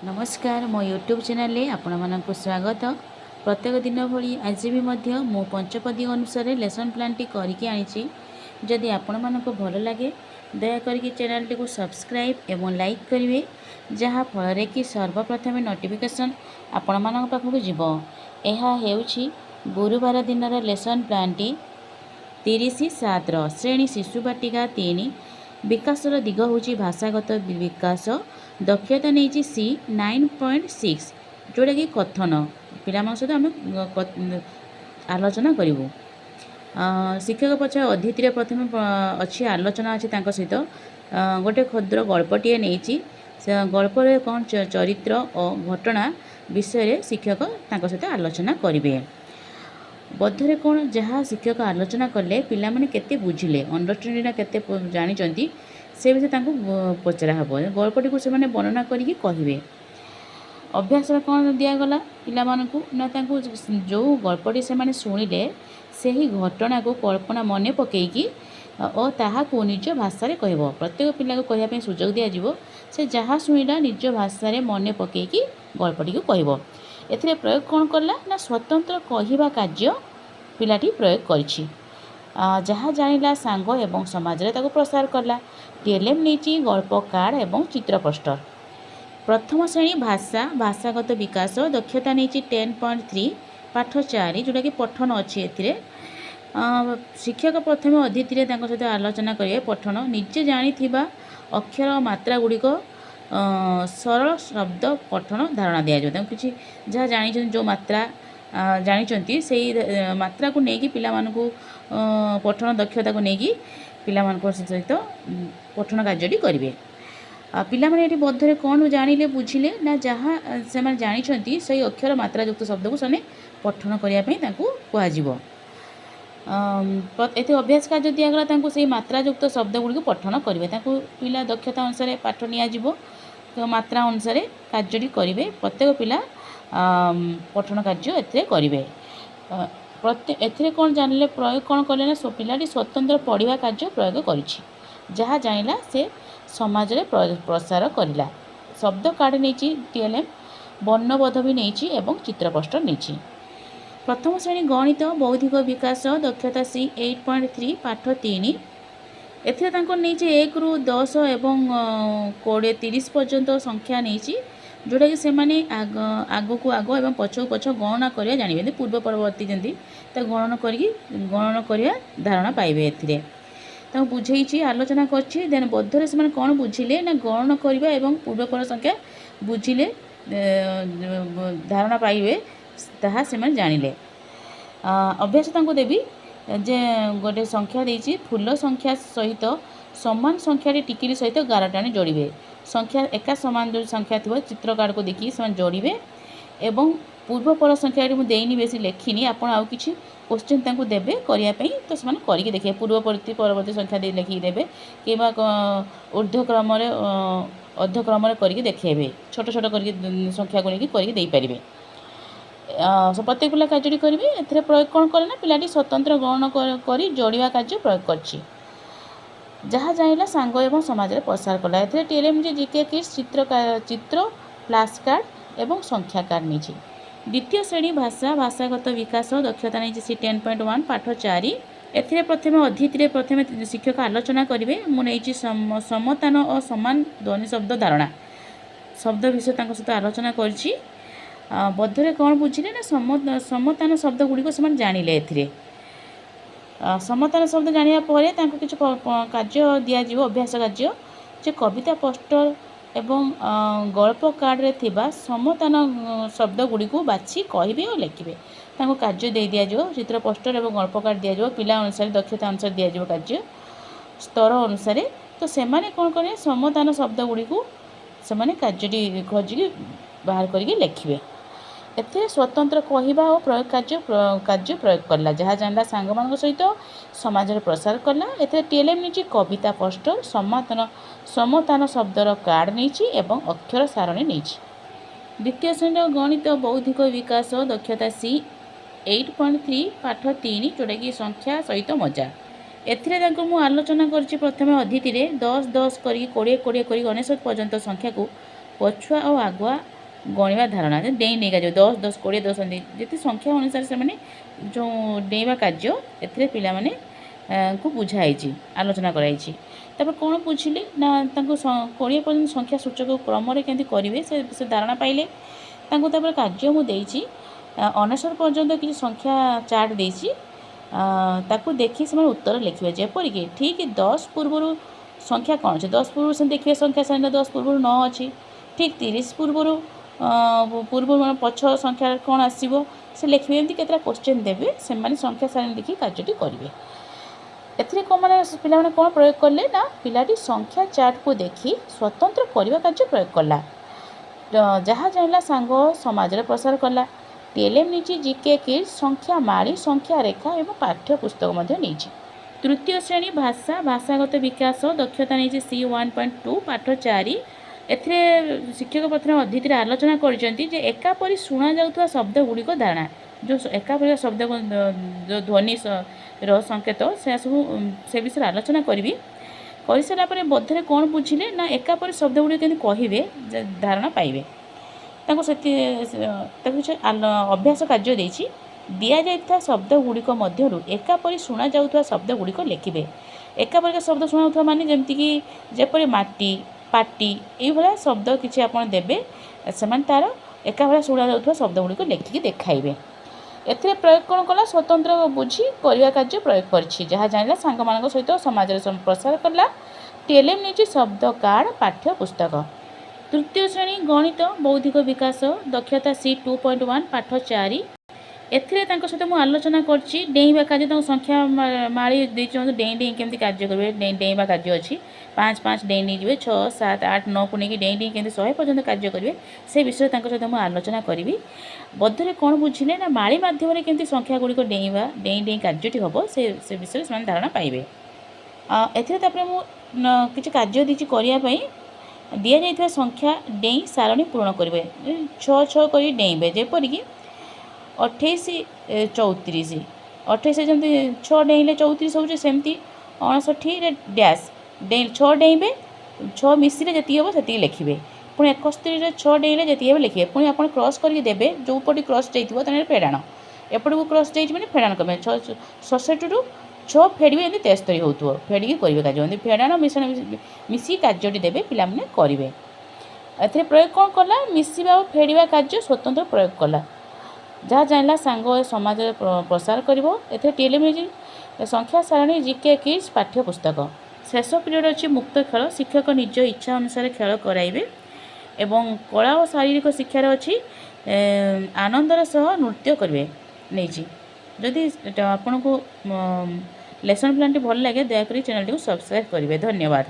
नमस्कार मो YouTube channel आपण मानक स्वागत। प्रत्येक दिन भली आज भी मो पंचपदी अनुसार लेसन प्लान टी करके आनी। जदि आपण मानक भल लगे दयाकोरी चैनल टी को सब्सक्राइब एवं लाइक करेंगे, जहाँ फल कि सर्वप्रथम नोटिफिकेशन आपण मानक पाखक जीव। यह हेउछि गुरुवार दिन लेसन प्लान टी 30/7 श्रेणी शिशु बाटिका 3 विकासर दिग होछि भाषागत विकास। दक्षता नहीं सी 9.6 जोटा कि कथन पिला सहित आम आलोचना करूँ। शिक्षक पक्ष अतिथि प्रथम अच्छी आलोचना अच्छी सहित गोटे क्षुद्र गल्पटे नहीं गल्प कौन चरित्र और घटना विषय शिक्षक सहित आलोचना करेंगे। बद्धरे कौन जहाँ शिक्षक आलोचना कले पिला माने केते बुझिले अंडरस्टैंडिंग केते जानी से विषय पचरा हम गल्पटी को से वर्णना करके कहे। अभ्यास कौन दिगला पिला ना जो गल्पटी से शुणिले से ही घटना को कल्पना मन पकईकी और ताहाको निज भाषा कह। प्रत्येक पिला को कहवाई सुजोग दिज्व से जहाँ शुणिला निज भाषा मन पकईकी गल्पटी को कह। एथिरे प्रयोग कौन कला ना स्वतंत्र कहवा कार्य पिलाटी प्रयोग करिछि। जहाँ जानिला सांग एवं समाज रे ताको प्रसार कला। टीएलएम नहीं गल्प कार्ड एवं चित्र पोस्टर। प्रथम श्रेणी भाषा भाषागत विकास दक्षता नहीं 10.3 पाठ 4 जोटा कि पठन अच्छी। एथिरे शिक्षक प्रथम अतिथि सहित आलोचना करेंगे। पठन निजे जानी अक्षर मात्रा गुड़िक सरल शब्द पठन धारणा दिज्व कि जहाँ जानी जो मात्रा जानी से मात्रा को लेकिन पिला पठन दक्षता को लेकिन पिला सहित पठन कार्य करेंगे। पिला माने ये बद्धरे कौन जानिले बुझिले ना जहाँ से जानी से अक्षर मात्रायुक्त शब्द को से पठन करने कहुव। ये अभ्यास कार्य दिगला से मात्रायुक्त शब्द गुड़ी पठन करेंगे। पिला दक्षता अनुसार पाठ नियाजिबो तो मात्रा अनुसार कार्य करेंगे। प्रत्येक पिला पठन कार्य करेंगे। एथिरे कौन जानिले प्रयोग कौन कले ना पिलाटी स्वतंत्र पढ़ा कार्य प्रयोग करिछि। जहाँ जानिला से समाज रे प्रसार करिला। शब्द कार्ड नहीं टीएलएम वर्णबोध भी नहीं एवं चित्र पोस्टर नहीं। प्रथम श्रेणी गणित बौद्धिक विकास दक्षता सी 8.3 पाठ 3 एथिरे तांको नहीं 1 ରୁ 10 एवं 20-30 पर्यंत संख्या नहीं जोटा कि सेमाने आग को आग एवं पछ पछ गणना करिया जानिबे। पूर्व परवर्ती जंती गणना करिया धारणा पाइबे। एथिरे बुझे आलोचना करछि। देन बद्धरे से कौन बुझिले ना गणना करबा एवं पूर्वपर संख्या बुझिले धारणा पाइबे ताहा से जानिले। अभ्यास देवी जे गोटे संख्या देछि फूल संख्या सहित समान संख्या टिकिली सहित 11 टाणी जोड़े। संख्या एका समान जो संख्या थी चित्र कार्ड को देखिए से जोड़े एवं पूर्वपर संख्या मुझे देनी बेसी लेखिनी आपड़ आउ कि क्वेश्चन तांको देबे करने तो से करके देखिए। पूर्ववर्ती परवर्ती संख्या दे लिखिदेवे कि ऊर्ध्वक्रम अर्धक्रम करके देखेबे। छोट छोट करके संख्या को लेकिन करके दे पारिबे। प्रत्येक पिला कार्य करेंगे। एथिरे प्रयोग कौन कले ना पिलाटी स्वतंत्र गणना कर जोड़वा कार्य प्रयोग करछि। जहाँ जानिला सांग एवं समाज रे प्रसार कला। एथिरे टीएलएम जे जीके किट्स चित्र फ्लैश कार्ड एवं संख्या कार्ड नहीं। द्वितीय श्रेणी भाषा भाषागत विकास दक्षता नहीं सी 10.1 पाठ 4 एथिरे प्रथम अतिथि प्रथम शिक्षक आलोचना करेंगे। मुझे समतान और समान ध्वनि शब्द धारणा शब्द विषय सहित आलोचना करछि। बद्धरे कौन बुझिले ना समतान शब्द गुड़िक से जानिले। एथिरे समतान शब्द जानिया परे तांको किछ कार्य दिज्व अभ्यास कार्य जे कविता पोस्टर एवं गल्प कार्ड रे थिबा समतान शब्द गुड़ी को बाछि कहबे और लिखिबे। तांको कार्य दे दिज्व चित्र पोस्टर एवं गल्प कार्ड दिज्व पिला अनुसार दक्षता अनुसार दिज्व कार्य स्तर अनुसार तो सेमाने कौन करे समतान शब्द गुड़ी को सेमाने कार्य खोजिक बाहर करके लिखिबे। एथिरे स्वतंत्र कहवा और प्रयोग कार्य प्रयोग कला। जहाँ जानला सांग मान सहित समाज रे प्रसार कला। एथिरे टीएलएम नहीं कविता पोस्टर समतान शब्दर कार्ड नहीं एवं अक्षर सारणी नहीं। द्वितीय श्रेणी गणित बौद्धिक विकास दक्षता सी 8.3 पाठ 3 जोटा कि संख्या सहित मजा। एथिरे मु आलोचना करछि। प्रथम अतिथि 10-10 करी 20-20 करी 99 पर्यंत संख्या को पछुआ और आगुआ गणिबा धारणा डेई डेईका जो 10 10 20 10 जिते संख्या अनुसार से माने जो डेईबा कार्य एथिरे पिला माने को बुझाई आलोचना कराई तापर कौन बुझिले ना 20 पर्यंत संख्या सूचक क्रम केमती करेंगे से धारणा पाइले तापर कार्य मुझे 69 पर्यंत किसी संख्या चार्ट देती ताकू देखी से उत्तर लिखे जेपरिक ठीक 10 पूर्व संख्या कौन अच्छे 10 पूर्व से देखिए संख्या सारणी 10 पूर्व 9 अच्छी ठीक 30 पूर्व पछ संख्या कौन आसो से लिखे एमती केतटा क्वेश्चन देवे से संख्या सारणी देखिए कार्यटी करेंगे एथिरे कौन मैंने पिला माने कौन प्रयोग कले ना पिलाटी संख्या चार्ट को देखी स्वतंत्र करने कार्य प्रयोग कला जहाँ जानला सांग समाज प्रसार कला टीएलएम नहीं जीके किड्स संख्या माड़ी संख्या रेखा एवं पाठ्य पुस्तक नहीं तृतीय श्रेणी भाषा भाषागत विकास दक्षता नहीं C1.2 पाठ 4 एथिरे शिक्षक प्रथम अतिथि आलोचना कर एकापरी शुणा जाउथुवा शब्द गुड़िक धारणा जो एकापरी शब्द जो ध्वनि संकेत से सब से विषय आलोचना करी कर सारापर बोधरे कौन बुझिले ना एकापरी शब्द गुड़िक केमती कहे धारणा पाइबे अभ्यास कार्य देछि दिया जाइथा शब्द गुड़िक मध्यरु एकापरी शुणा जाउथुवा शब्द गुड़िक लिखिबे एकापरिक शब्द शुणाउथुवा माने जेमतिकी जेपरि माटी पाटी ये भाया शब्द किसी आप देवे से तार एका भाया शुणा जाउथुवा शब्द गुड़िक लिखिकी देखाइबे एथिरे प्रयोग कौन कला स्वतंत्र बुझी करने कार्य प्रयोग करछि जहाँ जानला सांग मान सहित समाज प्रसार कला टीएलएम नहीं शब्द कार्ड पाठ्य पुस्तक तृतीय श्रेणी गणित बौद्धिक विकास दक्षता C2.1 पाठ 4 एथिरे सहित मुझे आलोचना करछि डेईबा कार्य संख्या माड़ी देते डेई डेई केमती कार्य करेंगे डेईबा कार्य अच्छी 5 5 डेई नहीं जी 6 7 8 9 को लेकिन डेई डेई केमती 100 पर्यंत कार्य करेंगे से विषय सहित मुझे आलोचना करी बद्धरे कौन बुझिले ना माड़ी मध्यम केमती संख्या गुड़िक डेईबा डेई डेई कार्यटी हम से विषय से धारणा पाइबे एथिरे किसी कार्य दीची करने दि जाइए संख्या डेई सारणी पूरण करेंगे 6 6 कर डेईबे जेपरिक 28 34 28 जमी 6 डेईले 34 हो सेमती 59 डैश डे 6 डेईबे 6 मिसिले जी हम से लिखे पुणी 71 6 डेईले जी हम लिखे पुणी आप क्रॉस करके देवे जो पटे क्रॉस जाइए फेड़ाण एपट को क्रॉस जाइए फेड़ाण कमें 67 रु 6 फेड़े एमती 73 हो फेड़िकी करेंगे कार्य फेड़ाण मिश्रण मिसी कार्यटी देवे पिलाने करेंगे ए प्रयोग कौन कला मिसवा फेड़ा कार्य स्वतंत्र प्रयोग कला जहाँ जानला सांग समाज प्रसार कर टीएलएम संख्या सारणी जीके किड्स पाठ्य पुस्तक शेष पीरियड अच्छी मुक्त खेल शिक्षक निज इच्छा अनुसार खेल कराइबे एवं कला और शारीरिक शिक्षार अच्छी आनंदर सह नृत्य करेंगे नहीं जदि आपन को लेसन प्लान टी भल लगे दयाकोरी चैनल टी सब्सक्राइब करेंगे धन्यवाद।